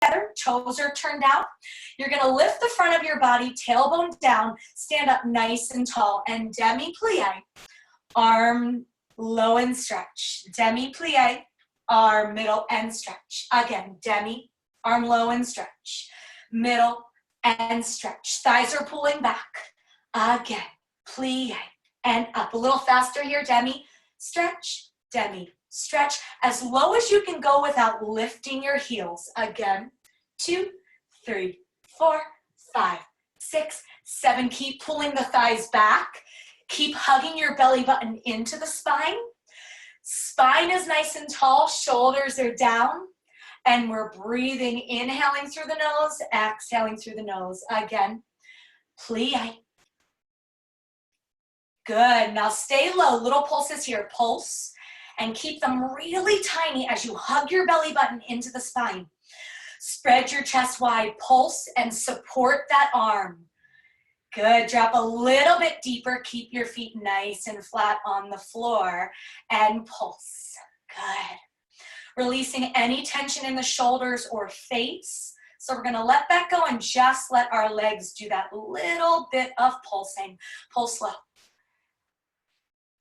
together, toes are turned out. You're gonna lift the front of your body, tailbone down, stand up nice and tall, and demi-plie, arm low and stretch. Demi-plie, arm middle and stretch. Again, demi, arm low and stretch. Middle and stretch. Thighs are pulling back. Again, plie, and up. A little faster here, demi, stretch, demi, stretch. As low as you can go without lifting your heels. Again, 2, 3, 4, 5, 6, 7. Keep pulling the thighs back. Keep hugging your belly button into the spine. Spine is nice and tall, shoulders are down, and we're breathing, inhaling through the nose, exhaling through the nose. Again, plie. Good, now stay low, little pulses here, pulse, and keep them really tiny as you hug your belly button into the spine. Spread your chest wide, pulse, and support that arm. Good, drop a little bit deeper, keep your feet nice and flat on the floor, and pulse, good. Releasing any tension in the shoulders or face. So we're gonna let that go and just let our legs do that little bit of pulsing. Pulse low.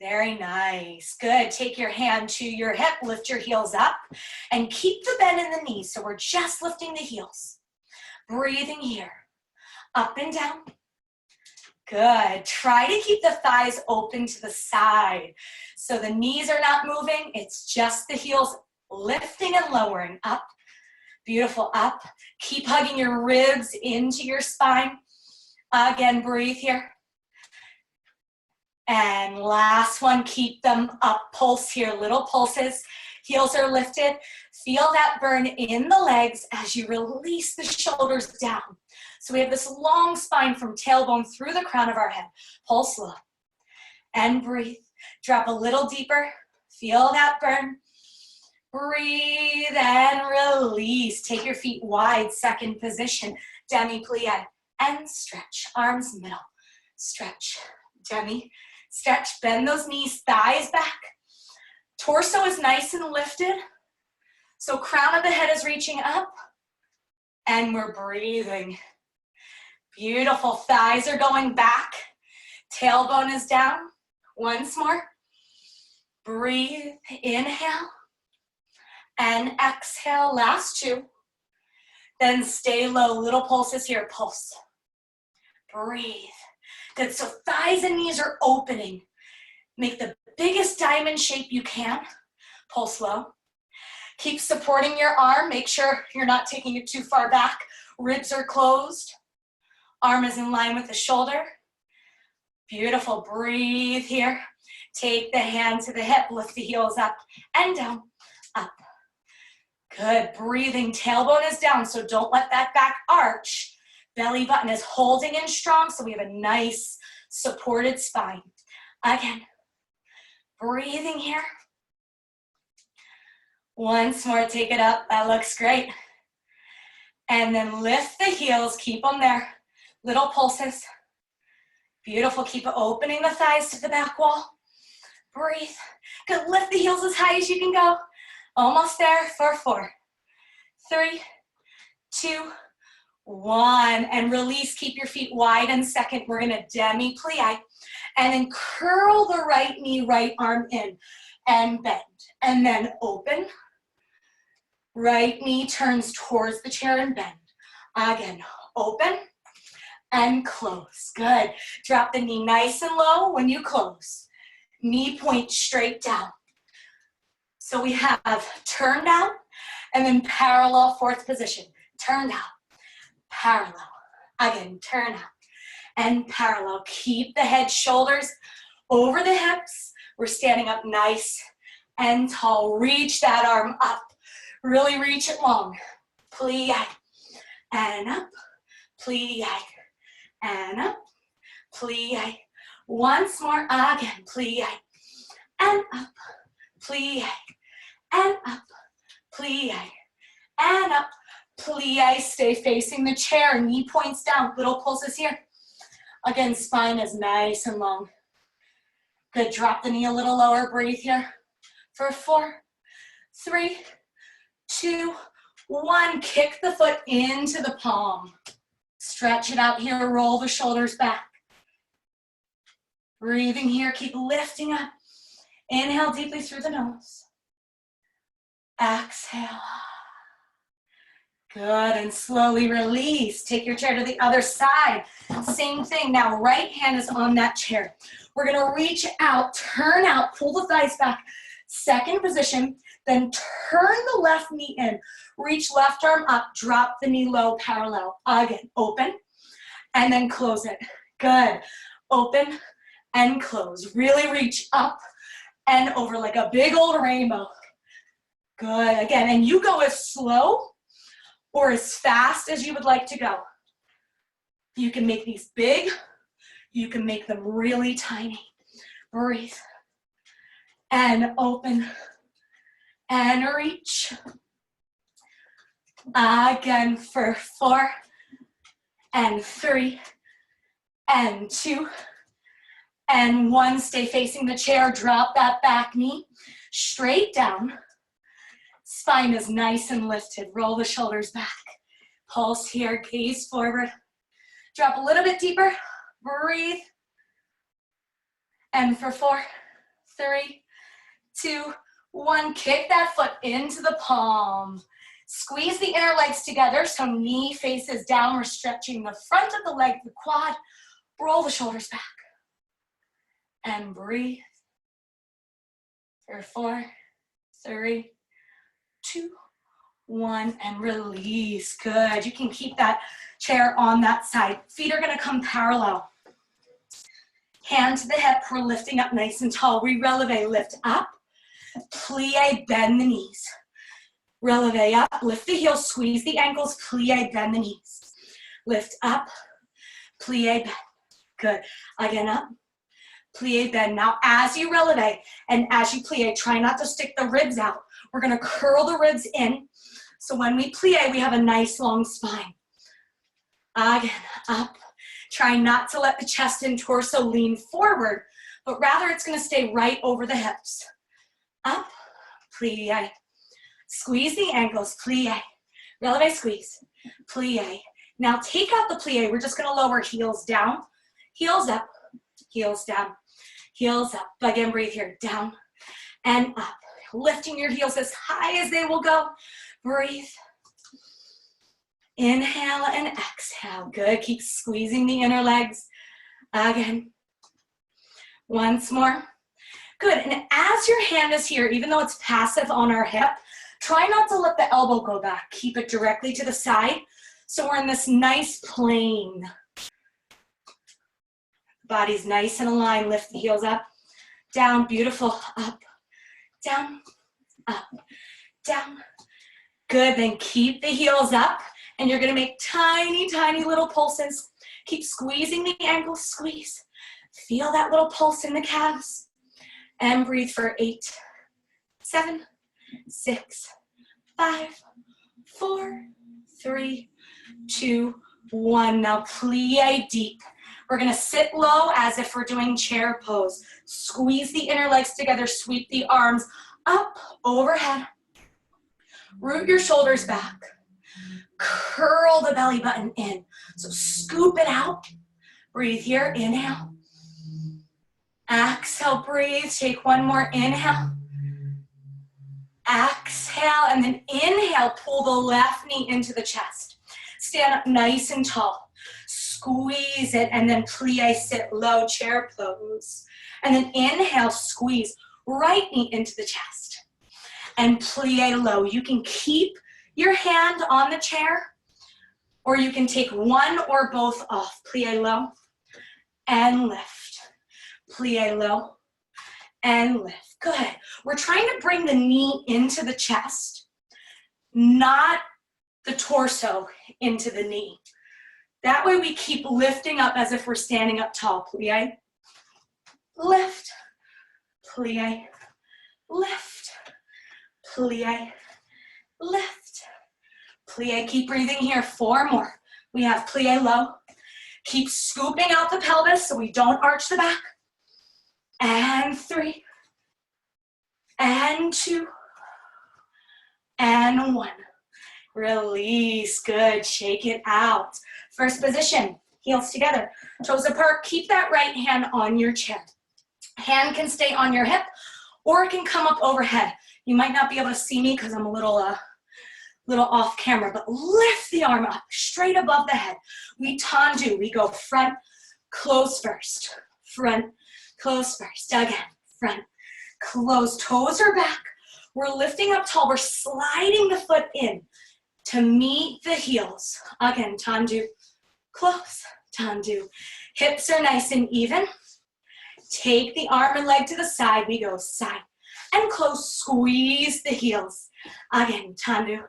Very nice, good. Take your hand to your hip, lift your heels up, and keep the bend in the knees. So we're just lifting the heels. Breathing here, up and down. Good, try to keep the thighs open to the side. So the knees are not moving, it's just the heels lifting and lowering, up. Beautiful, up. Keep hugging your ribs into your spine. Again, breathe here. And last one, keep them up, pulse here, little pulses. Heels are lifted. Feel that burn in the legs as you release the shoulders down. So we have this long spine from tailbone through the crown of our head. Pulse low and breathe. Drop a little deeper. Feel that burn. Breathe and release. Take your feet wide, second position. Demi-plie and stretch. Arms middle. Stretch. Demi. Stretch. Bend those knees, thighs back. Torso is nice and lifted. So crown of the head is reaching up. And we're breathing. Beautiful, thighs are going back. Tailbone is down. Once more. Breathe, inhale. And exhale, last two. Then stay low, little pulses here, pulse. Breathe. Good, so thighs and knees are opening. Make the biggest diamond shape you can. Pulse low. Keep supporting your arm. Make sure you're not taking it too far back. Ribs are closed. Arm is in line with the shoulder. Beautiful, breathe here. Take the hand to the hip, lift the heels up and down, up. Good, breathing, tailbone is down, so don't let that back arch. Belly button is holding in strong, so we have a nice supported spine. Again, breathing here. Once more, take it up, that looks great. And then lift the heels, keep them there. Little pulses. Beautiful, keep opening the thighs to the back wall. Breathe. Good, lift the heels as high as you can go. Almost there for 4, 3, 2, 1. And release, keep your feet wide in second. We're gonna demi-plie. And then curl the right knee, right arm in and bend. And then open. Right knee turns towards the chair and bend. Again, open. And close, good. Drop the knee nice and low when you close. Knee point straight down. So we have turn down and then parallel, fourth position. Turn down, parallel. Again, turn out and parallel. Keep the head, shoulders over the hips. We're standing up nice and tall. Reach that arm up. Really reach it long. Plie and up, plie. And up, plie. Once more, again, plie. And up, plie. And up, plie. And up, plie. Stay facing the chair, knee points down, little pulses here. Again, spine is nice and long. Good, drop the knee a little lower, breathe here. For 4, 3, 2, 1, kick the foot into the palm. Stretch it out here, roll the shoulders back. Breathing here, keep lifting up. Inhale deeply through the nose. Exhale. Good, and slowly release. Take your chair to the other side. Same thing, now right hand is on that chair. We're gonna reach out, turn out, pull the thighs back. Second position, then turn the left knee in. Reach left arm up, drop the knee low, parallel. Again, open, and then close it. Good, open and close. Really reach up and over like a big old rainbow. Good, again, and you go as slow or as fast as you would like to go. You can make these big, you can make them really tiny. Breathe, and open, and reach. Again for 4, and 3, and 2, and 1. Stay facing the chair, drop that back knee straight down. Spine is nice and lifted. Roll the shoulders back. Pulse here, gaze forward. Drop a little bit deeper. Breathe. And for 4, 3, 2, 1. Kick that foot into the palm. Squeeze the inner legs together so knee faces down. We're stretching the front of the leg, the quad. Roll the shoulders back. And breathe. For 4, 3, 2, 1, and release. Good. You can keep that chair on that side. Feet are going to come parallel. Hand to the hip. We're lifting up nice and tall. Re-releve, lift up. Plie, bend the knees. Releve up, lift the heels, squeeze the ankles, plie, bend the knees. Lift up, plie, bend. Good. Again, up, plie, bend. Now, as you releve and as you plie, try not to stick the ribs out. We're going to curl the ribs in. So when we plie, we have a nice long spine. Again, up. Try not to let the chest and torso lean forward, but rather it's going to stay right over the hips. Up, plie. Squeeze the ankles, plie. Releve, squeeze, plie. Now take out the plie. We're just going to lower heels down, heels up, heels down, heels up. Again, breathe here, down and up. Lifting your heels as high as they will go. Breathe. Inhale and exhale. Good. Keep squeezing the inner legs. Again. Once more. Good. And as your hand is here, even though it's passive on our hip, try not to let the elbow go back. Keep it directly to the side. So we're in this nice plane. Body's nice and aligned. Lift the heels up, down, beautiful, up, down, up, down. Good, then keep the heels up, and you're gonna make tiny, tiny little pulses. Keep squeezing the ankles, squeeze. Feel that little pulse in the calves. And breathe for 8, 7, 6, 5, 4, 3, 2, 1. Now plie deep. We're gonna sit low as if we're doing chair pose. Squeeze the inner legs together, sweep the arms up, overhead. Root your shoulders back. Curl the belly button in. So scoop it out. Breathe here, inhale. Exhale, breathe. Take one more inhale. Exhale, and then inhale, pull the left knee into the chest. Stand up nice and tall. Squeeze it, and then plie, sit low, chair pose. And then inhale, squeeze, right knee into the chest. And plie low. You can keep your hand on the chair, or you can take one or both off. Plie low, and lift. Plie low, and lift. Good. We're trying to bring the knee into the chest, not the torso into the knee. That way we keep lifting up as if we're standing up tall. Plie, lift, plie, lift, plie, lift, plie. Keep breathing here. 4 more. We have plie low. Keep scooping out the pelvis so we don't arch the back. And 3, and 2, and 1. Release, good, shake it out. First position, heels together, toes apart. Keep that right hand on your chair. Hand can stay on your hip or it can come up overhead. You might not be able to see me because I'm a little off camera, but lift the arm up straight above the head. We tendu, we go front, close first, front, close first. Again, front, close, toes are back. We're lifting up tall, we're sliding the foot in to meet the heels. Again, tendu, close, tendu. Hips are nice and even. Take the arm and leg to the side. We go side and close, squeeze the heels. Again, tendu,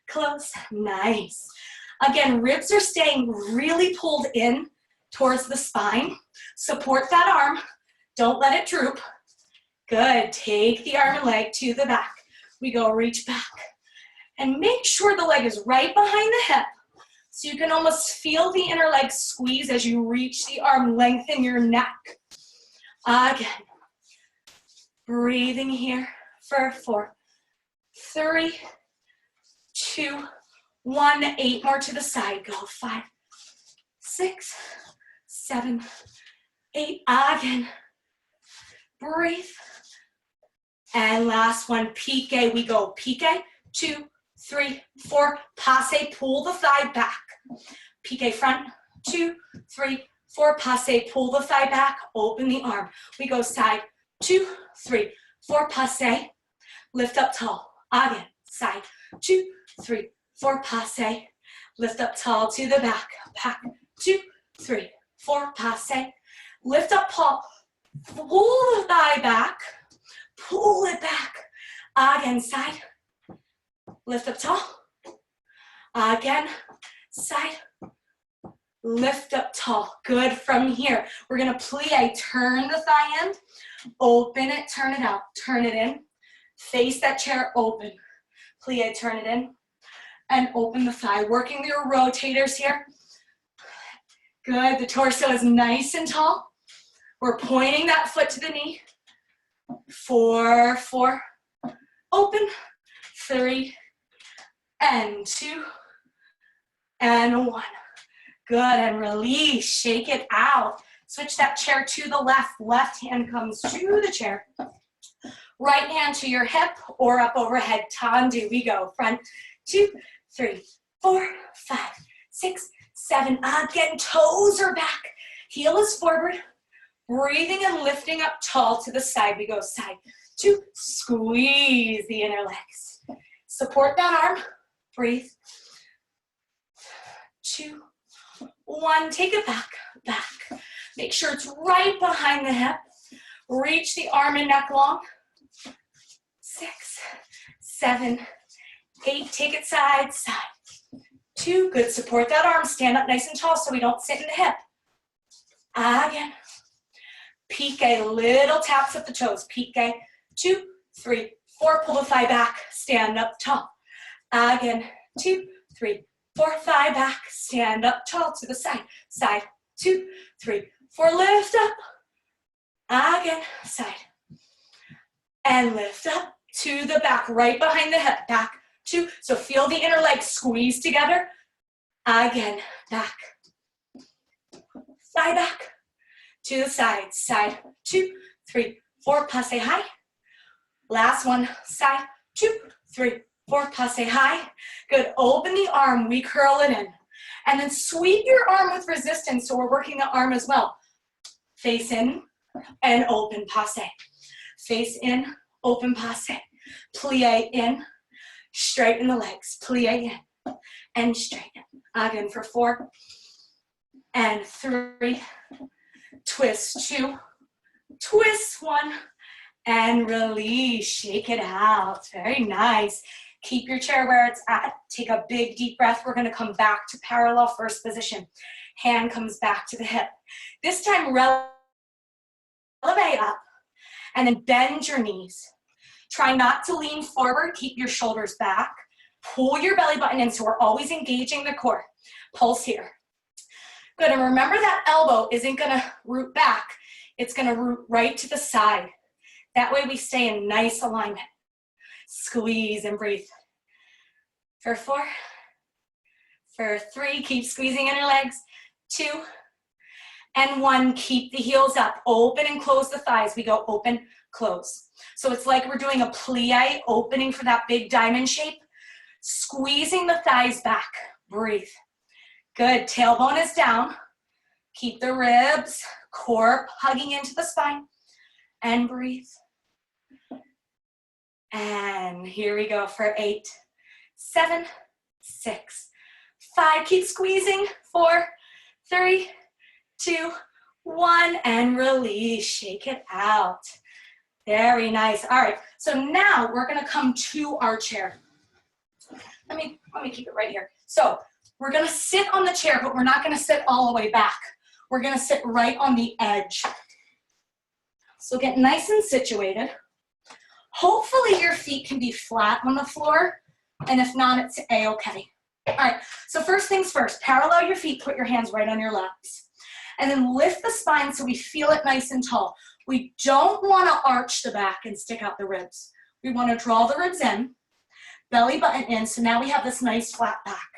close, nice. Again, ribs are staying really pulled in towards the spine. Support that arm. Don't let it droop. Good, take the arm and leg to the back. We go reach back. And make sure the leg is right behind the hip. So you can almost feel the inner leg squeeze as you reach the arm, lengthen your neck. Again, breathing here for 4, 3, 2, 1, 8 more to the side. Go 5, 6, 7, 8. Again, breathe. And last one, pique. We go pique, 2, 3, 4, passe, pull the thigh back. Pique front, 2, 3, 4, passe, pull the thigh back, open the arm. We go side, 2, 3, 4, passe, lift up tall. Again, side, 2, 3, 4, passe, lift up tall to the back. Back, 2, 3, 4, passe, lift up tall, pull the thigh back, pull it back. Again, side, lift up tall. Again, side, lift up tall. Good. From here, we're gonna plie, turn the thigh end, open it, turn it out, turn it in, face that chair, open, plie, turn it in, and open the thigh. Working your rotators here. Good, the torso is nice and tall. We're pointing that foot to the knee. 4, 4, open, 3, and 2, and 1. Good, and release, shake it out. Switch that chair to the left. Left hand comes to the chair. Right hand to your hip or up overhead. Tendu, we go. Front, 2, 3, 4, 5, 6, 7. Again, toes are back. Heel is forward. Breathing and lifting up tall to the side. We go side, 2, squeeze the inner legs. Support that arm. Breathe. 2, 1, take it back, back. Make sure it's right behind the hip. Reach the arm and neck long. 6, 7, 8, take it side, side. 2, good, support that arm. Stand up nice and tall so we don't sit in the hip. Again. Pique, little taps of the toes. Pique, 2, 3, 4, pull the thigh back, stand up tall. Again, 2, 3, 4, thigh back, stand up tall to the side. Side, 2, 3, 4, lift up. Again, side. And lift up to the back, right behind the hip, back, 2. So feel the inner leg squeeze together. Again, back. Thigh back. To the side, side, 2, 3, 4, passe high. Last one, side, 2, 3, 4, passe high. Good, open the arm, we curl it in. And then sweep your arm with resistance, so we're working the arm as well. Face in and open, passe. Face in, open, passe. Plie in, straighten the legs. Plie in and straighten. Again for 4 and 3. Twist 2, twist 1, and release. Shake it out. Very nice. Keep your chair where it's at. Take a big deep breath. We're going to come back to parallel first position. Hand comes back to the hip. This time, elevate up, and then bend your knees. Try not to lean forward. Keep your shoulders back. Pull your belly button in, so we're always engaging the core. Pulse here. Good, and remember that elbow isn't gonna root back. It's gonna root right to the side. That way we stay in nice alignment. Squeeze and breathe. For 4 For 3, keep squeezing in your legs. 2, and 1, keep the heels up. Open and close the thighs. We go open, close. So it's like we're doing a plie, opening for that big diamond shape. Squeezing the thighs back. Breathe. Good. Tailbone is down. Keep the ribs, core hugging into the spine. And breathe. And here we go for 8, 7, 6, 5. Keep squeezing. 4, 3, 2, 1. And release. Shake it out. Very nice. All right. So now we're going to come to our chair. Let me keep it right here. So we're going to sit on the chair, but we're not going to sit all the way back. We're going to sit right on the edge. So get nice and situated. Hopefully your feet can be flat on the floor, and if not, it's a-okay. All right, so first things first, parallel your feet, put your hands right on your laps. And then lift the spine so we feel it nice and tall. We don't want to arch the back and stick out the ribs. We want to draw the ribs in, belly button in, so now we have this nice flat back.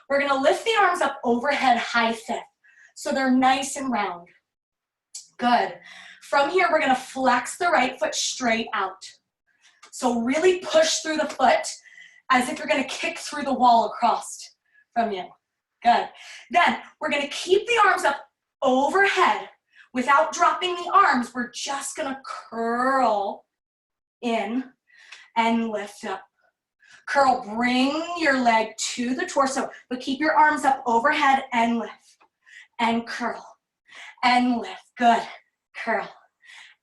We're going to lift the arms up overhead, high fifth, so they're nice and round. Good. From here, we're going to flex the right foot straight out. So really push through the foot as if you're going to kick through the wall across from you. Good. Then we're going to keep the arms up overhead without dropping the arms. We're just going to curl in and lift up. Curl, bring your leg to the torso, but keep your arms up overhead and lift. And curl and lift. Good. Curl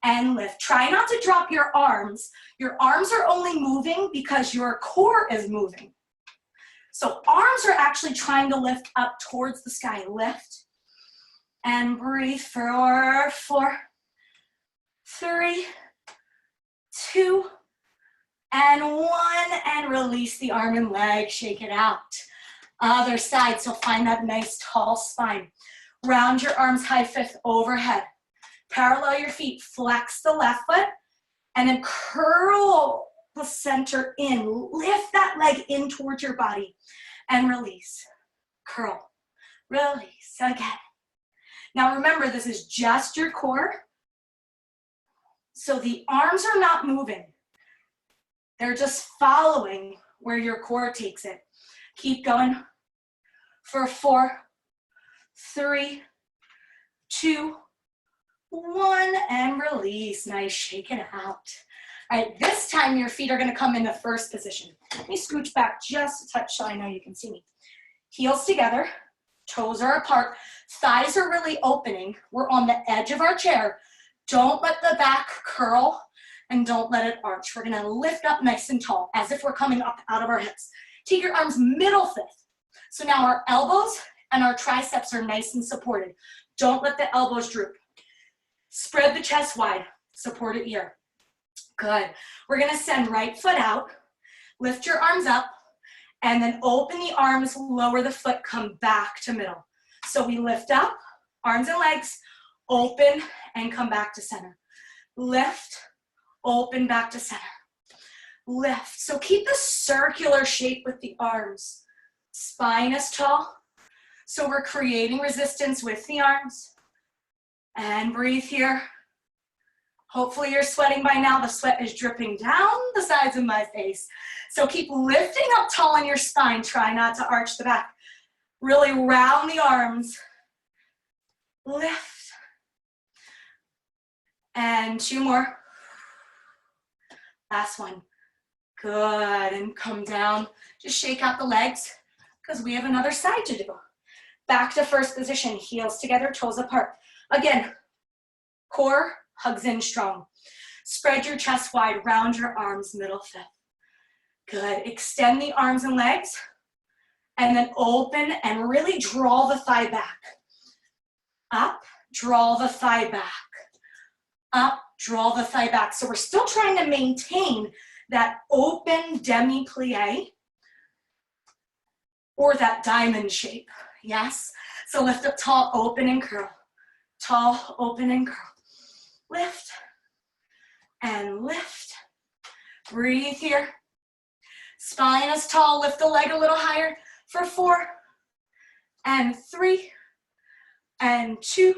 and lift. Try not to drop your arms. Your arms are only moving because your core is moving. So arms are actually trying to lift up towards the sky. Lift and breathe for 4, 3, 2, and 1, and release the arm and leg. Shake it out. Other side, so find that nice tall spine. Round your arms high fifth overhead. Parallel your feet, flex the left foot, and then curl the center in. Lift that leg in towards your body and release. Curl, release, again. Now remember, this is just your core, so the arms are not moving. They're just following where your core takes it. Keep going for 4, 3, 2, 1, and release. Nice, shake it out. All right, this time your feet are going to come into first position. Let me scooch back just a touch so I know you can see me. Heels together, toes are apart, thighs are really opening. We're on the edge of our chair. Don't let the back curl and don't let it arch. We're going to lift up nice and tall as if we're coming up out of our hips. Take your arms middle fifth. So now our elbows and our triceps are nice and supported. Don't let the elbows droop. Spread the chest wide, support it here. Good. We're going to send right foot out, lift your arms up, and then open the arms, lower the foot, come back to middle. So we lift up, arms and legs, open, and come back to center. Lift, open, back to center. Lift. So keep the circular shape with the arms. Spine is tall. So we're creating resistance with the arms. And breathe here. Hopefully you're sweating by now. The sweat is dripping down the sides of my face. So keep lifting up tall on your spine. Try not to arch the back. Really round the arms. Lift. And 2 more. Last one. Good. And come down. Just shake out the legs because we have another side to do. Back to first position. Heels together, toes apart. Again, core hugs in strong. Spread your chest wide, round your arms, middle fifth. Good. Extend the arms and legs, and then open and really draw the thigh back. Up, draw the thigh back. Up, draw the thigh back. So we're still trying to maintain that open demi-plie or that diamond shape. Yes? So lift up tall, open and curl. Tall, open and curl. Lift and lift. Breathe here. Spine is tall. Lift the leg a little higher for 4, and 3, and 2,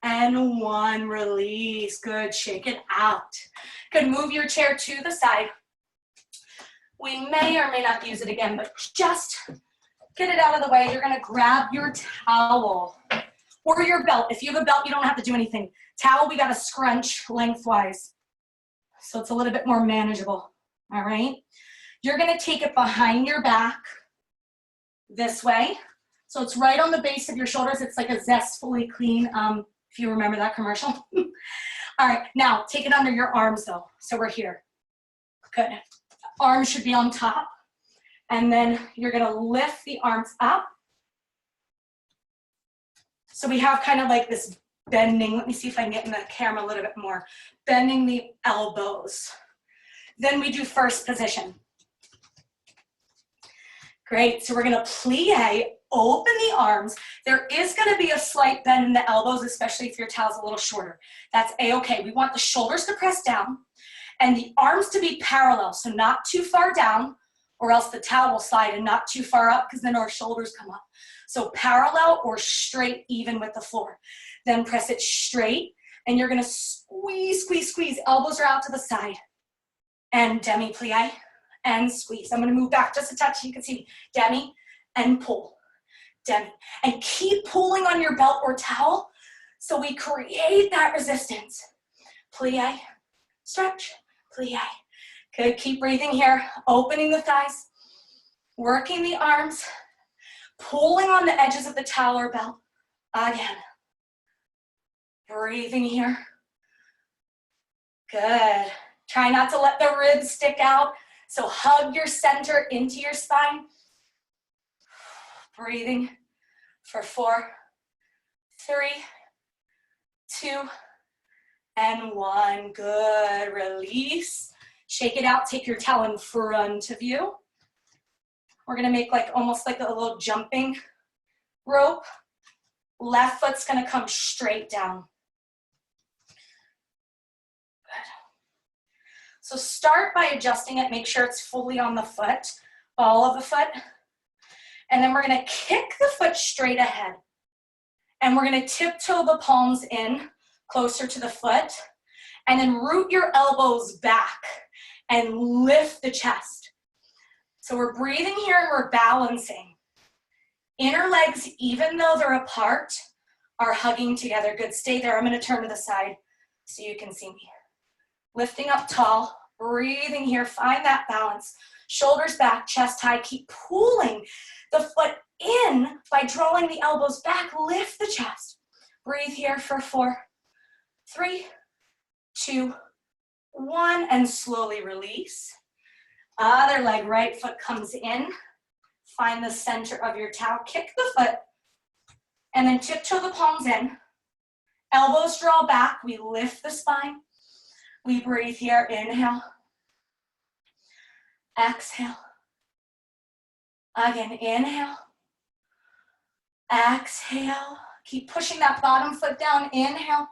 and 1. Release. Good. Shake it out. Good. Move your chair to the side. We may or may not use it again, but just get it out of the way. You're going to grab your towel or your belt. If you have a belt, you don't have to do anything. Towel, we got to scrunch lengthwise, so it's a little bit more manageable. All right. You're going to take it behind your back this way. So it's right on the base of your shoulders. It's like a Zestfully Clean, if you remember that commercial. All right, now take it under your arms though. So we're here. Good. Arms should be on top. And then you're gonna lift the arms up. So we have kind of like this bending. Let me see if I can get in the camera a little bit more. Bending the elbows. Then we do first position. Great, so we're gonna plie, open the arms. There is gonna be a slight bend in the elbows, especially if your towel's a little shorter. That's a-okay. We want the shoulders to press down and the arms to be parallel, so not too far down, or else the towel will slide, and not too far up because then our shoulders come up. So parallel or straight, even with the floor. Then press it straight, and you're gonna squeeze, squeeze, squeeze. Elbows are out to the side. And demi-plie, and squeeze. I'm gonna move back just a touch, you can see demi, and pull, demi. And keep pulling on your belt or towel so we create that resistance. Plie, stretch, plie. Good, keep breathing here, opening the thighs, working the arms, pulling on the edges of the towel or belt. Again, breathing here. Good. Try not to let the ribs stick out. So hug your center into your spine. Breathing for 4, 3, 2, and 1. Good. Release. Shake it out. Take your towel in front of you. We're going to make like almost like a little jumping rope. Left foot's going to come straight down. So start by adjusting it, make sure it's fully on the foot, ball of the foot. And then we're gonna kick the foot straight ahead. And we're gonna tiptoe the palms in closer to the foot. And then root your elbows back and lift the chest. So we're breathing here and we're balancing. Inner legs, even though they're apart, are hugging together. Good, stay there. I'm gonna turn to the side so you can see me. Lifting up tall, breathing here, find that balance. Shoulders back, chest high, keep pulling the foot in by drawing the elbows back, lift the chest. Breathe here for 4, 3, 2, 1, and slowly release. Other leg, right foot comes in. Find the center of your towel, kick the foot, and then tiptoe the palms in. Elbows draw back, we lift the spine. We breathe here, inhale, exhale. Again, inhale, exhale. Keep pushing that bottom foot down, inhale,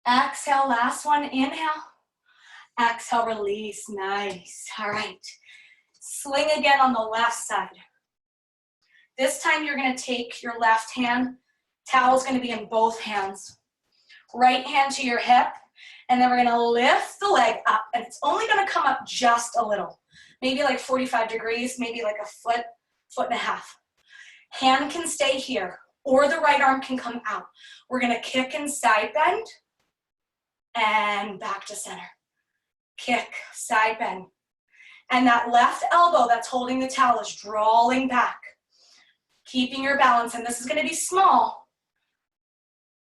exhale, last one, inhale, exhale, release, nice. All right, sling again on the left side. This time you're gonna take your left hand, towel's gonna be in both hands. Right hand to your hip, and then we're gonna lift the leg up, and it's only gonna come up just a little, maybe like 45 degrees, maybe like a foot, foot and a half. Hand can stay here, or the right arm can come out. We're gonna kick and side bend, and back to center. Kick, side bend. And that left elbow that's holding the towel is drawing back, keeping your balance, and this is gonna be small,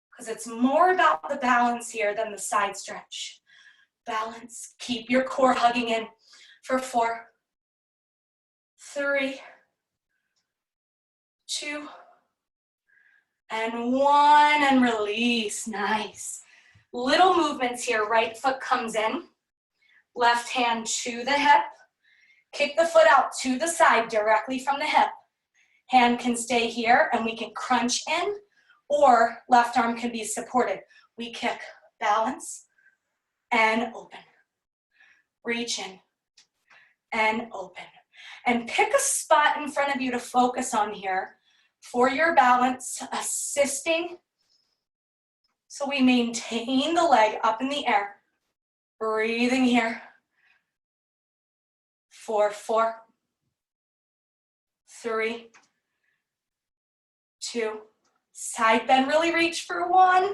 because it's more about the balance here than the side stretch. Balance, keep your core hugging in for 4, 3, 2, and 1, and release, nice. Little movements here, right foot comes in, left hand to the hip, kick the foot out to the side directly from the hip. Hand can stay here and we can crunch in, or left arm can be supported. We kick, balance, and open. Reach in, and open. And pick a spot in front of you to focus on here for your balance, assisting. So we maintain the leg up in the air. Breathing here. 4, 4, 3, 2. Side bend, really reach for 1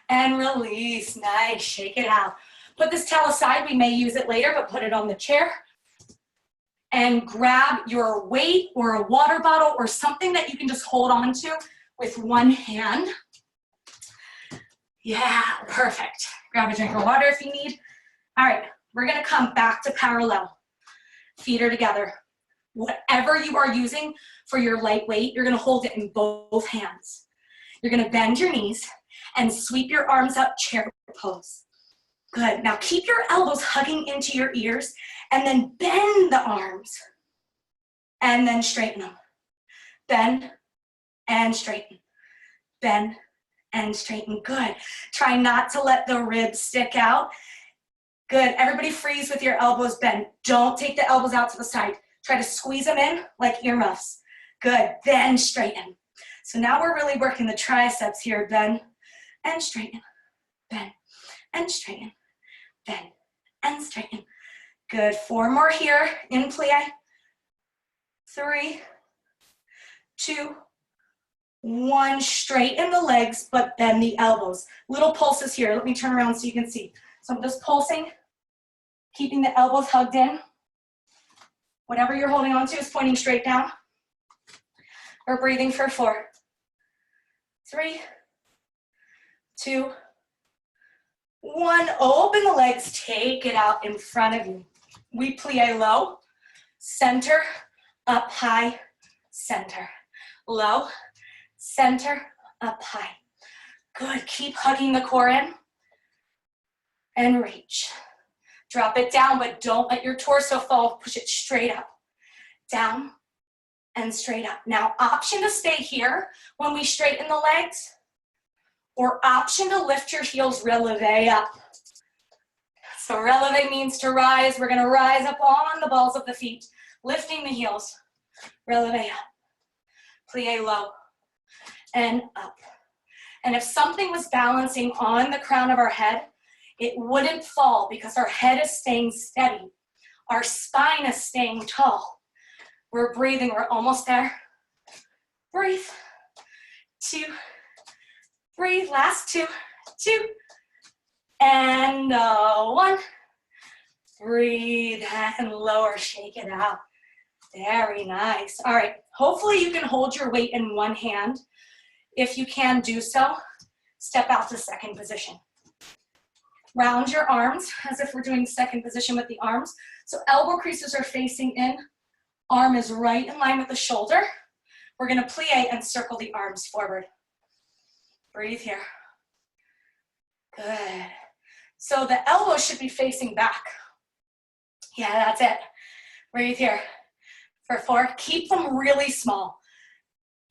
and release. Nice, shake it out. Put this towel aside, we may use it later, but put it on the chair. And grab your weight or a water bottle or something that you can just hold on to with one hand. Yeah, perfect. Grab a drink of water if you need. All right, we're gonna come back to parallel. Feet are together. Whatever you are using for your light weight, you're gonna hold it in both hands. You're gonna bend your knees and sweep your arms up, chair pose. Good, now keep your elbows hugging into your ears and then bend the arms and then straighten them. Bend and straighten. Bend and straighten, good. Try not to let the ribs stick out. Good, everybody freeze with your elbows bent. Don't take the elbows out to the side. Try to squeeze them in like earmuffs. Good, then straighten. So now we're really working the triceps here. Bend and straighten, bend and straighten, bend and straighten. Good, 4 more here in plie. 3, 2, 1. Straighten the legs, but bend the elbows. Little pulses here. Let me turn around so you can see. So I'm just pulsing, keeping the elbows hugged in. Whatever you're holding on to is pointing straight down. We're breathing for 4, 3, 2, 1. Open the legs, take it out in front of you. We plie low, center, up high, center. Low, center, up high. Good, keep hugging the core in. And reach. Drop it down, but don't let your torso fall. Push it straight up. Down and straight up. Now, option to stay here when we straighten the legs, or option to lift your heels, releve up. So releve means to rise. We're gonna rise up on the balls of the feet, lifting the heels. Releve up. Plie low and up. And if something was balancing on the crown of our head, it wouldn't fall because our head is staying steady. Our spine is staying tall. We're breathing, we're almost there. Breathe, 2, breathe, last 2, 2, and 1. Breathe and lower, shake it out. Very nice. All right, hopefully you can hold your weight in one hand. If you can do so, step out to second position. Round your arms as if we're doing second position with the arms. So elbow creases are facing in. Arm is right in line with the shoulder. We're gonna plie and circle the arms forward. Breathe here. Good. So the elbows should be facing back. Yeah, that's it. Breathe here. For 4, keep them really small.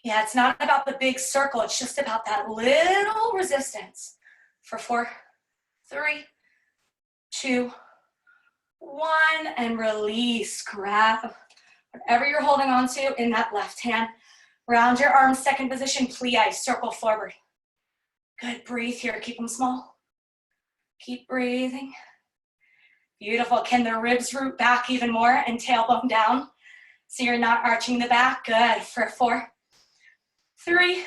Yeah, it's not about the big circle, it's just about that little resistance. For 4, 3, 2, 1, and release. Grab whatever you're holding on to in that left hand. Round your arms, second position, plie, circle forward. Good, breathe here, keep them small. Keep breathing. Beautiful, can the ribs root back even more and tailbone down? So you're not arching the back, good. For 4, 3,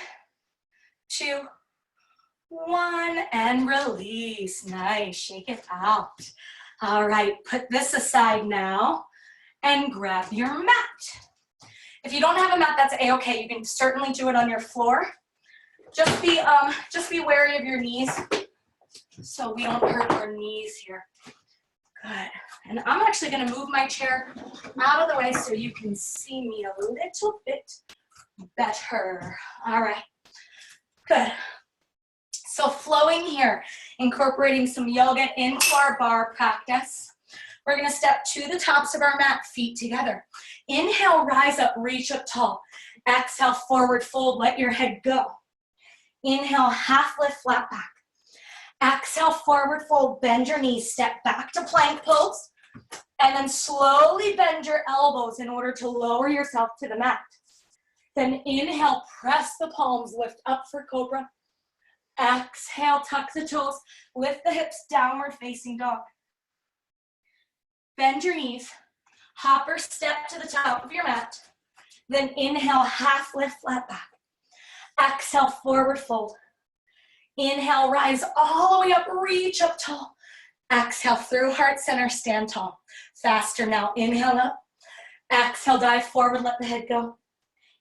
2, 1, and release. Nice, shake it out. All right, put this aside now and grab your mat. If you don't have a mat, that's a-okay. You can certainly do it on your floor. Just be wary of your knees so we don't hurt our knees here. Good. And I'm actually gonna move my chair out of the way so you can see me a little bit better. All right, good. So flowing here, incorporating some yoga into our bar practice. We're gonna step to the tops of our mat, feet together. Inhale, rise up, reach up tall. Exhale, forward fold, let your head go. Inhale, half lift, flat back. Exhale, forward fold, bend your knees, step back to plank pose. And then slowly bend your elbows in order to lower yourself to the mat. Then inhale, press the palms, lift up for cobra. Exhale, tuck the toes, lift the hips, downward facing dog. Bend your knees, hop or step to the top of your mat. Then inhale, half lift, flat back. Exhale, forward fold. Inhale, rise all the way up, reach up tall. Exhale, through heart center, stand tall. Faster now, inhale up. Exhale, dive forward, let the head go.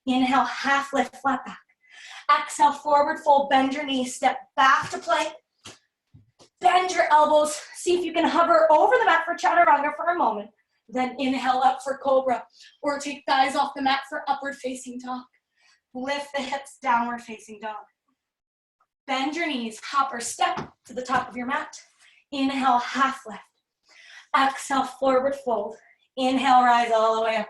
Inhale, half lift, flat back. Exhale, forward fold, bend your knees, step back to plank. Bend your elbows, see if you can hover over the mat for chaturanga for a moment. Then inhale up for cobra, or take thighs off the mat for upward facing dog. Lift the hips, downward facing dog. Bend your knees, hop or step to the top of your mat. Inhale, half lift. Exhale, forward fold. Inhale, rise all the way up.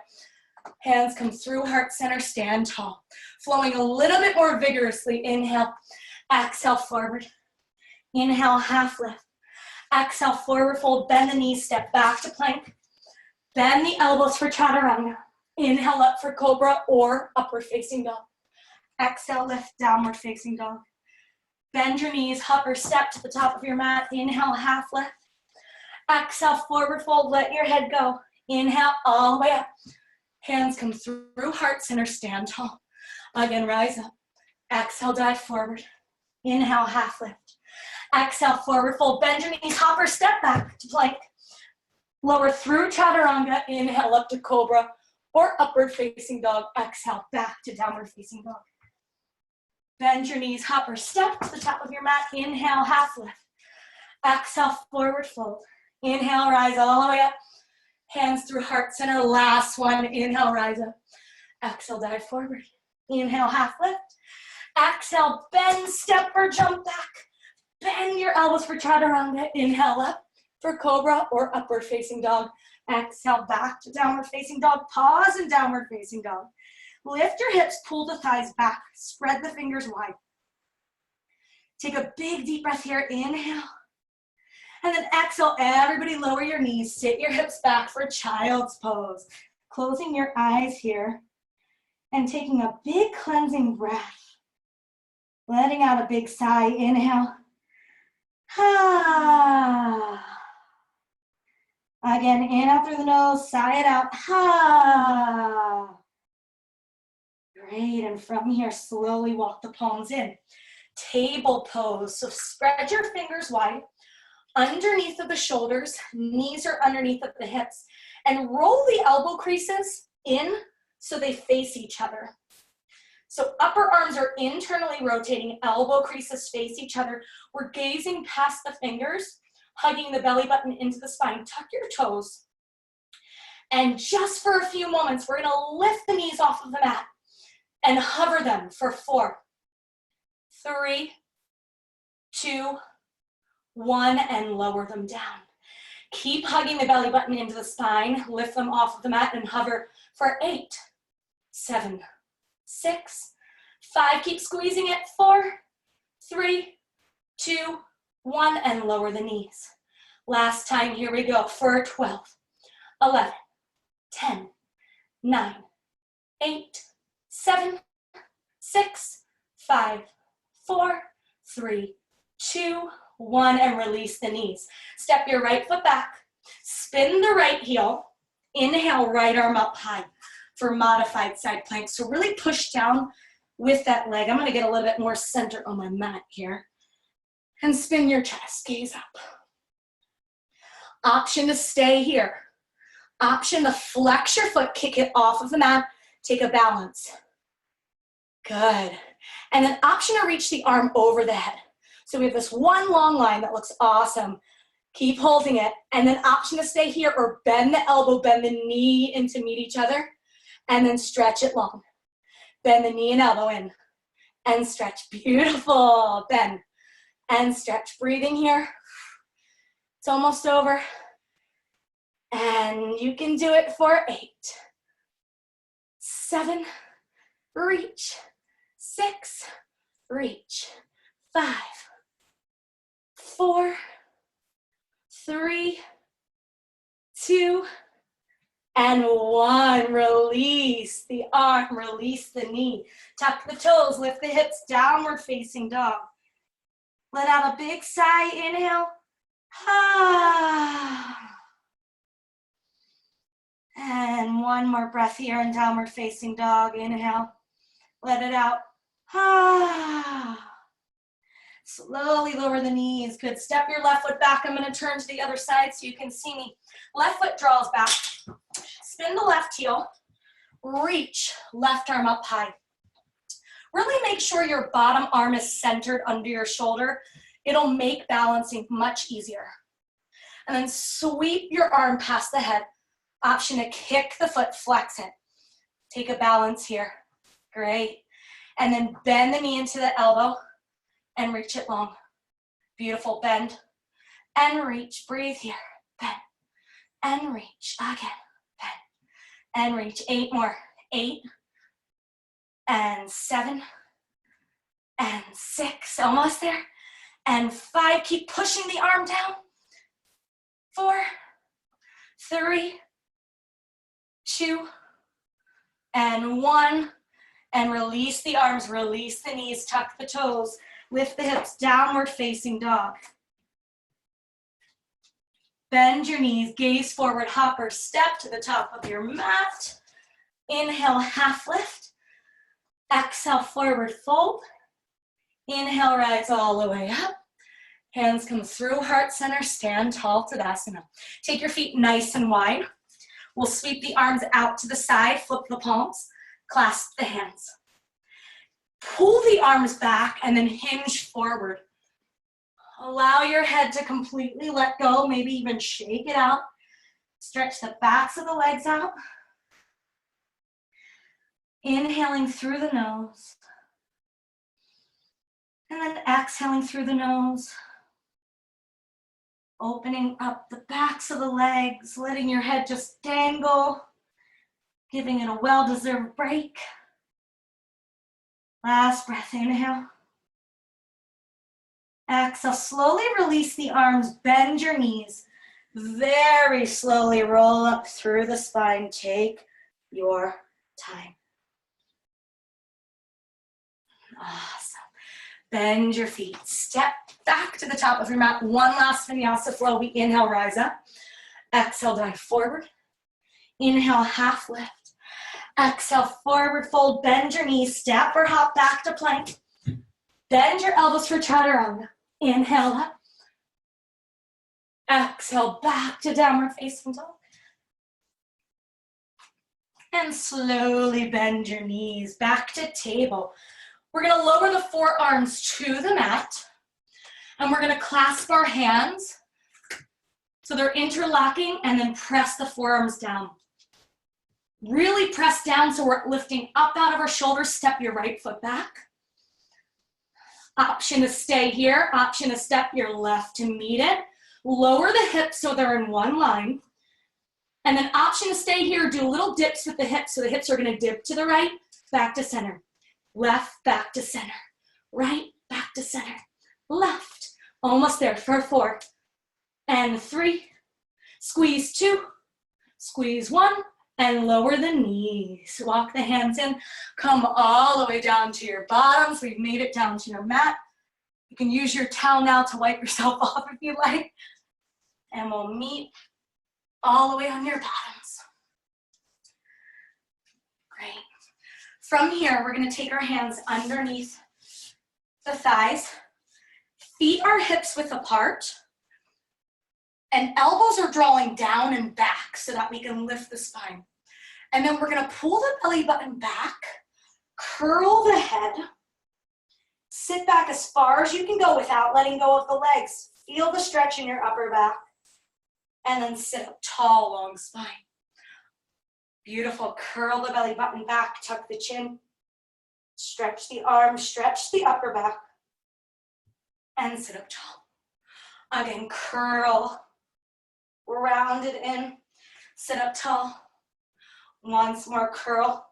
Hands come through heart center, stand tall. Flowing a little bit more vigorously. Inhale, exhale, forward. Inhale, half lift. Exhale, forward fold, bend the knees, step back to plank. Bend the elbows for chaturanga. Inhale up for cobra or upward facing dog. Exhale, lift, downward facing dog. Bend your knees, hop or step to the top of your mat. Inhale, half lift. Exhale, forward fold, let your head go. Inhale, all the way up. Hands come through heart center, stand tall. Again, rise up. Exhale, dive forward. Inhale, half lift. Exhale, forward fold, bend your knees, hop or step back to plank. Lower through chaturanga, inhale up to cobra or upward facing dog. Exhale, back to downward facing dog. Bend your knees, hop or step to the top of your mat. Inhale, half lift. Exhale, forward fold. Inhale, rise all the way up. Hands through heart center, last one. Inhale, rise up. Exhale, dive forward. Inhale, half lift. Exhale, bend, step or jump back. Bend your elbows for chaturanga. Inhale up for cobra or upward facing dog. Exhale, back to downward facing dog. Pause and downward facing dog. Lift your hips, pull the thighs back. Spread the fingers wide. Take a big deep breath here. Inhale. And then exhale, everybody lower your knees. Sit your hips back for child's pose. Closing your eyes here and taking a big cleansing breath. Letting out a big sigh. Inhale. Ha. Again, inhale through the nose, sigh it out. Ha. Great, and from here, slowly walk the palms in. Table pose, so spread your fingers wide, underneath of the shoulders, knees are underneath of the hips, and roll the elbow creases in so they face each other. So upper arms are internally rotating, elbow creases face each other. We're gazing past the fingers, hugging the belly button into the spine. Tuck your toes. And just for a few moments, we're gonna lift the knees off of the mat and hover them for 4, 3, 2, 1, and lower them down. Keep hugging the belly button into the spine, lift them off of the mat and hover for 8, 7, 6, 5, keep squeezing it, 4, 3, 2, 1, and lower the knees. Last time, here we go, for 12, 11, 10, 9, 8, 7, 6, 5, 4, 3, 2, 1, and release the knees. Step your right foot back, spin the right heel, inhale, right arm up high for modified side plank. So really push down with that leg. I'm gonna get a little bit more center on my mat here. And spin your chest, gaze up. Option to stay here. Option to flex your foot, kick it off of the mat, take a balance. Good. And then option to reach the arm over the head. So we have this one long line that looks awesome. Keep holding it. And then option to stay here or bend the elbow, bend the knee in to meet each other. And then stretch it long. Bend the knee and elbow in. And stretch. Beautiful. Bend. And stretch. Breathing here. It's almost over. And you can do it for 8, 7, reach, 6, reach, 5, 4, 3, 2, and 1. Release the arm, release the knee. Tuck the toes, lift the hips, downward facing dog. Let out a big sigh, inhale. And one more breath here in downward facing dog. Inhale, let it out. Slowly lower the knees. Good. Step your left foot back. I'm going to turn to the other side so you can see me. Left foot draws back. Spin the left heel. Reach left arm up high. Really make sure your bottom arm is centered under your shoulder. It'll make balancing much easier. And then sweep your arm past the head. Option to kick the foot, flex it. Take a balance here. Great. And then bend the knee into the elbow and reach it long. Beautiful. Bend and reach. Breathe here. Bend and reach. Again. Bend and reach. 8 more. 8 and 7 and 6. Almost there. And 5. Keep pushing the arm down. 4, 3, 2, and 1. And release the arms, release the knees, tuck the toes, lift the hips, downward facing dog. Bend your knees, gaze forward, hopper, step to the top of your mat. Inhale, half lift. Exhale, forward fold. Inhale, rise all the way up. Hands come through heart center, stand tall, Tadasana. Take your feet nice and wide. We'll sweep the arms out to the side, flip the palms, clasp the hands. Pull the arms back and then hinge forward. Allow your head to completely let go, maybe even shake it out. Stretch the backs of the legs out. Inhaling through the nose. And then exhaling through the nose. Opening up the backs of the legs, letting your head just dangle, giving it a well-deserved break. Last breath, inhale. Exhale, slowly release the arms, bend your knees. Very slowly roll up through the spine. Take your time. Awesome. Bend your feet. Step back to the top of your mat. One last vinyasa flow. We inhale, rise up. Exhale, dive forward. Inhale, half lift. Exhale, forward fold. Bend your knees. Step or hop back to plank. Bend your elbows for chaturanga. Inhale up. Exhale, back to downward facing dog. And slowly bend your knees back to table. We're going to lower the forearms to the mat, and we're going to clasp our hands so they're interlocking, and then press the forearms down. Really press down so we're lifting up out of our shoulders. Step your right foot back. Option to stay here. Option to step your left to meet it. Lower the hips so they're in one line. And then option to stay here. Do little dips with the hips. So the hips are going to dip to the right, back to center. Left, back to center. Right, back to center. Left. Almost there for 4. And 3. Squeeze 2. Squeeze 1. And lower the knees. Walk the hands in. Come all the way down to your bottoms. We've made it down to your mat. You can use your towel now to wipe yourself off if you like. And we'll meet all the way on your bottoms. Great. From here, we're going to take our hands underneath the thighs. Feet are hips width apart. And elbows are drawing down and back so that we can lift the spine. And then we're going to pull the belly button back, curl the head, sit back as far as you can go without letting go of the legs. Feel the stretch in your upper back. And then sit up tall, long spine. Beautiful. Curl the belly button back, tuck the chin. Stretch the arms, stretch the upper back. And sit up tall. Again, curl. Round it in. Sit up tall. Once more, curl.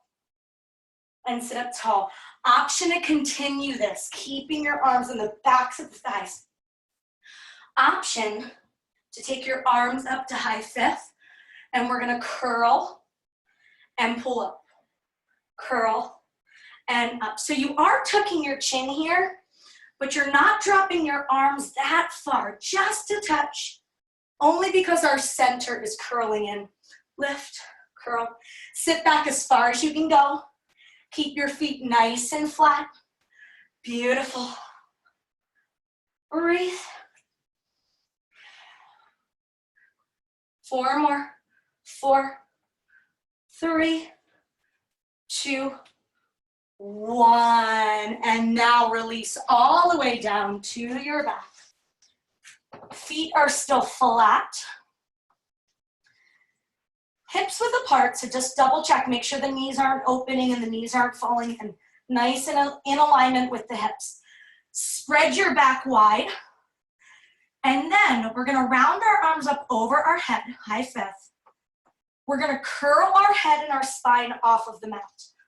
And sit up tall. Option to continue this, keeping your arms on the backs of the thighs. Option to take your arms up to high fifth. And we're gonna curl and pull up. Curl and up. So you are tucking your chin here, but you're not dropping your arms that far, just a touch, only because our center is curling in. Lift, curl, sit back as far as you can go. Keep your feet nice and flat. Beautiful. Breathe. 4 more. 4, 3, 2, 1. And now release all the way down to your back. Feet are still flat. Hips width apart, so just double check. Make sure the knees aren't opening and the knees aren't falling in. Nice and in alignment with the hips. Spread your back wide. And then we're gonna round our arms up over our head, high fifth. We're gonna curl our head and our spine off of the mat.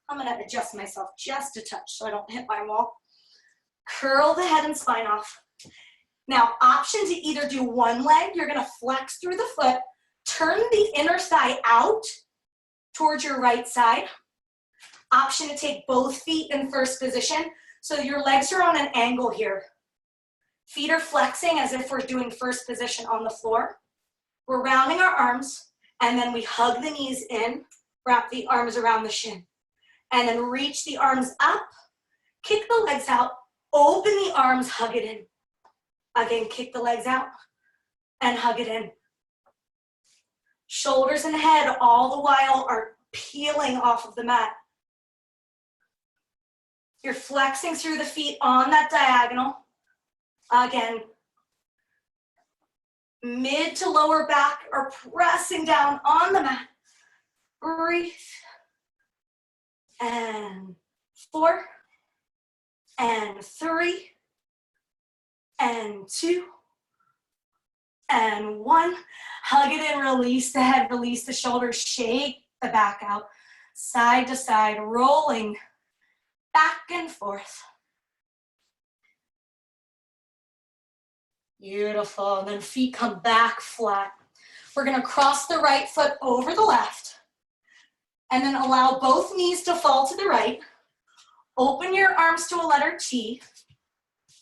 I'm gonna adjust myself just a touch so I don't hit my wall. Curl the head and spine off. Now, option to either do one leg, you're gonna flex through the foot, turn the inner thigh out towards your right side. Option to take both feet in first position, so your legs are on an angle here. Feet are flexing as if we're doing first position on the floor. We're rounding our arms, and then we hug the knees in, wrap the arms around the shin. And then reach the arms up, kick the legs out, open the arms, hug it in. Again, kick the legs out and hug it in. Shoulders and head all the while are peeling off of the mat. You're flexing through the feet on that diagonal. Again, mid to lower back are pressing down on the mat. Breathe. And 4, and 3, and 2, and 1. Hug it in, release the head, release the shoulders, shake the back out, side to side, rolling back and forth. Beautiful, and then feet come back flat. We're gonna cross the right foot over the left, and then allow both knees to fall to the right. Open your arms to a letter T.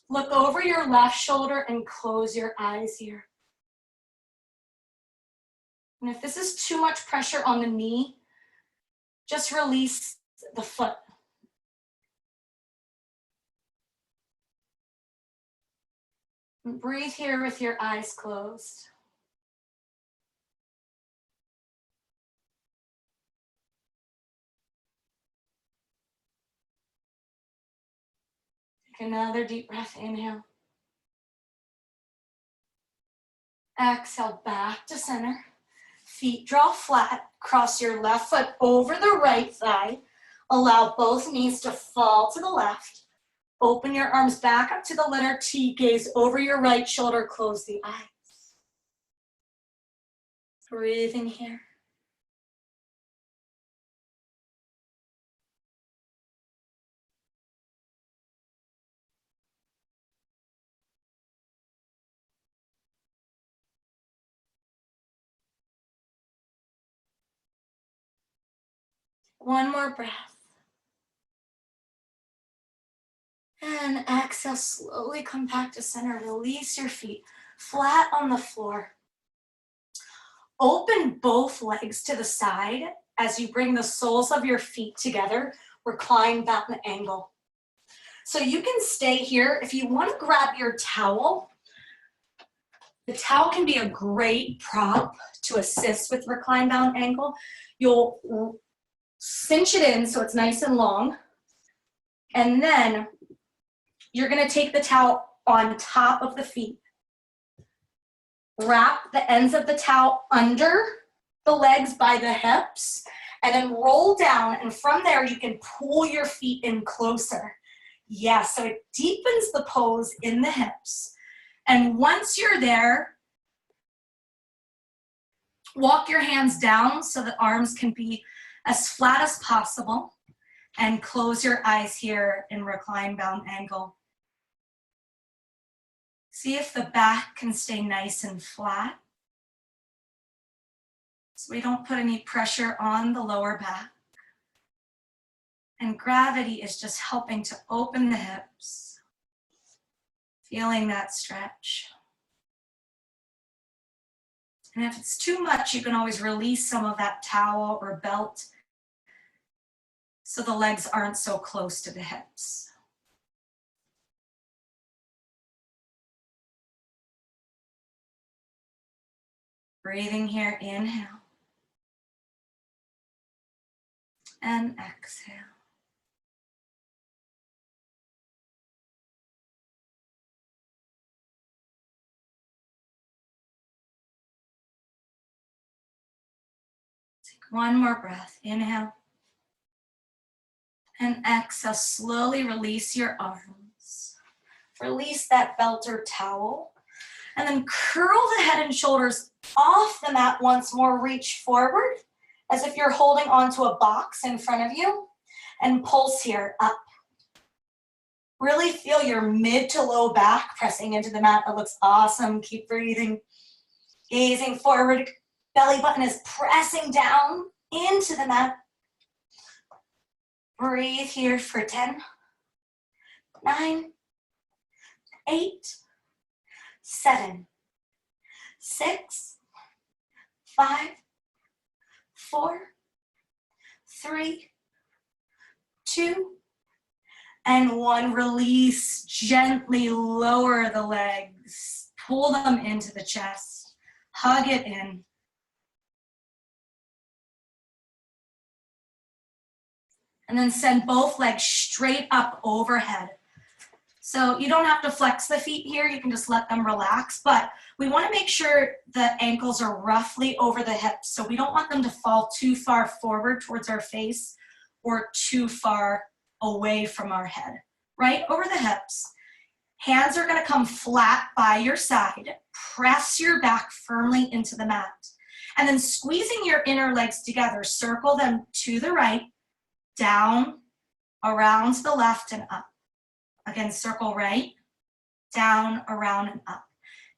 Look over your left shoulder and close your eyes here. And if this is too much pressure on the knee, just release the foot. And breathe here with your eyes closed. Take another deep breath, inhale. Exhale, back to center. Feet draw flat, cross your left foot over the right thigh. Allow both knees to fall to the left. Open your arms back up to the letter T, gaze over your right shoulder, close the eyes. Breathe in here. One more breath. And exhale, slowly come back to center. Release your feet flat on the floor. Open both legs to the side as you bring the soles of your feet together. Recline back in the angle. So you can stay here. If you want to grab your towel, the towel can be a great prop to assist with recline bound angle. You'll cinch it in so it's nice and long. And then you're going to take the towel on top of the feet. Wrap the ends of the towel under the legs by the hips, and then roll down, and from there you can pull your feet in closer. Yes, so it deepens the pose in the hips. And once you're there, walk your hands down so the arms can be as flat as possible, and close your eyes here in recline bound angle. See if the back can stay nice and flat. so we don't put any pressure on the lower back. And gravity is just helping to open the hips, feeling that stretch. And if it's too much, you can always release some of that towel or belt so the legs aren't so close to the hips. Breathing here, inhale. And exhale. Take one more breath. Inhale. And exhale. Slowly release your arms. Release that belt or towel. And then curl the head and shoulders off the mat once more. Reach forward as if you're holding onto a box in front of you. And pulse here up. Really feel your mid to low back pressing into the mat. That looks awesome. Keep breathing. Gazing forward. Belly button is pressing down into the mat. Breathe here for 10, 9, 8, 7, 6, 5, 4, 3, 2, and 1. Release. Gently lower the legs. Pull them into the chest. Hug it in. And then send both legs straight up overhead. So you don't have to flex the feet here, you can just let them relax, but we want to make sure the ankles are roughly over the hips, so we don't want them to fall too far forward towards our face or too far away from our head. Right over the hips. Hands are going to come flat by your side. Press your back firmly into the mat. And then squeezing your inner legs together, circle them to the right, down, around to the left, and up. Again, circle right, down, around, and up.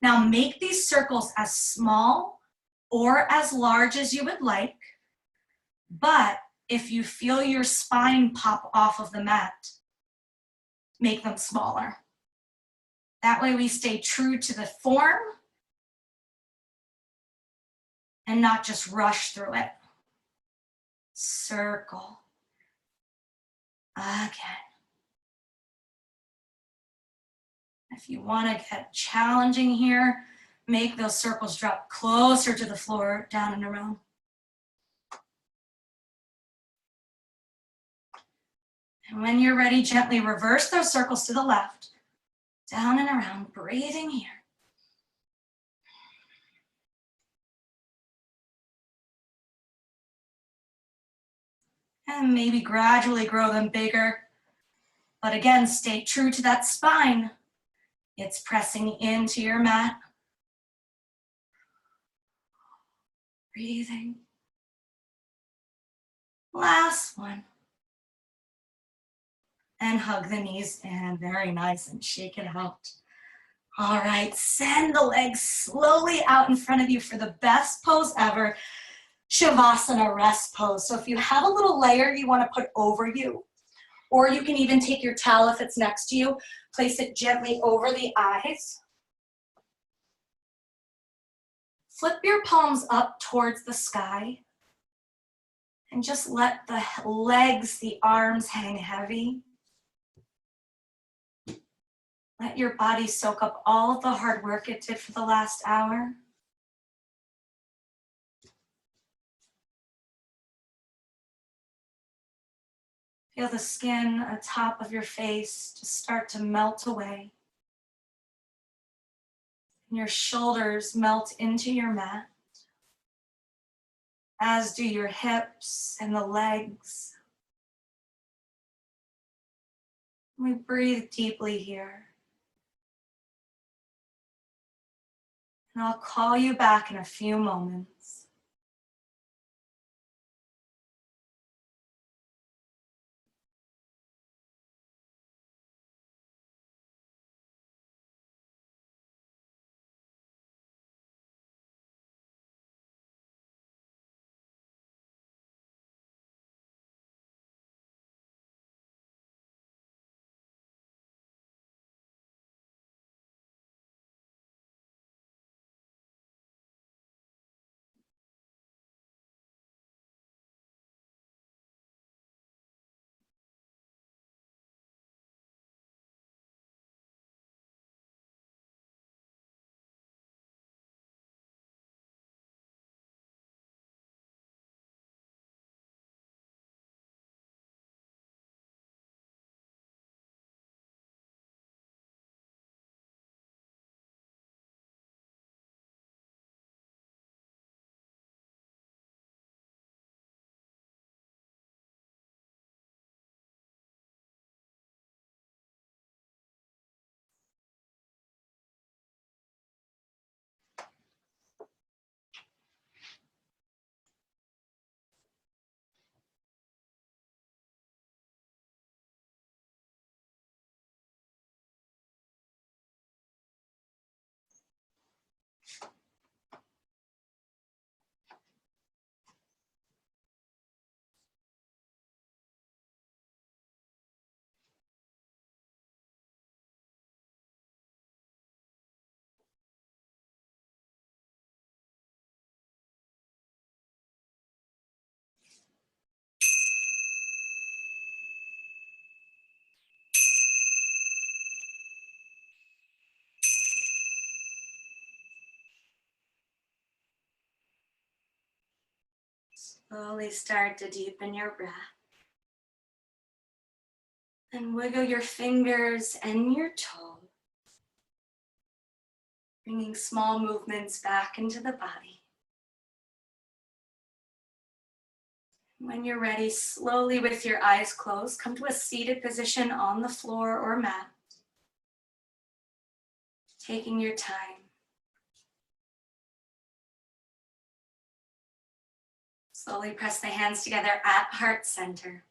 Now make these circles as small or as large as you would like, but if you feel your spine pop off of the mat, make them smaller. That way we stay true to the form and not just rush through it. Circle. Again. If you want to get challenging here, make those circles drop closer to the floor, down and around. And when you're ready, gently reverse those circles to the left, down and around, breathing here. And maybe gradually grow them bigger. But again, stay true to that spine. It's pressing into your mat. Breathing. Last one. And hug the knees in, very nice, and shake it out. All right, send the legs slowly out in front of you for the best pose ever, Shavasana rest pose. So if you have a little layer you want to put over you, or you can even take your towel if it's next to you, place it gently over the eyes. Flip your palms up towards the sky, and just let the legs, the arms hang heavy. Let your body soak up all of the hard work it did for the last hour. Feel the skin atop of your face just start to melt away. And your shoulders melt into your mat, as do your hips and the legs. We breathe deeply here. And I'll call you back in a few moments. Slowly start to deepen your breath. And wiggle your fingers and your toes. Bringing small movements back into the body. When you're ready, slowly with your eyes closed, come to a seated position on the floor or mat. Taking your time. Slowly press the hands together at heart center.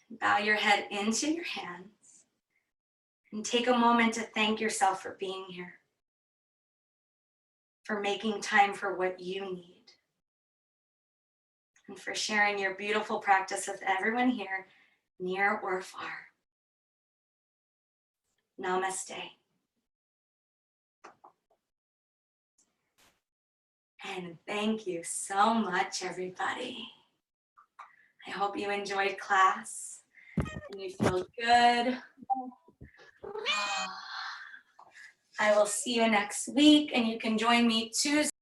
Bow your head into your hands. And take a moment to thank yourself for being here. For making time for what you need. And for sharing your beautiful practice with everyone here, near or far. Namaste. And thank you so much, everybody. I hope you enjoyed class and you feel good. I will see you next week, and you can join me Tuesday.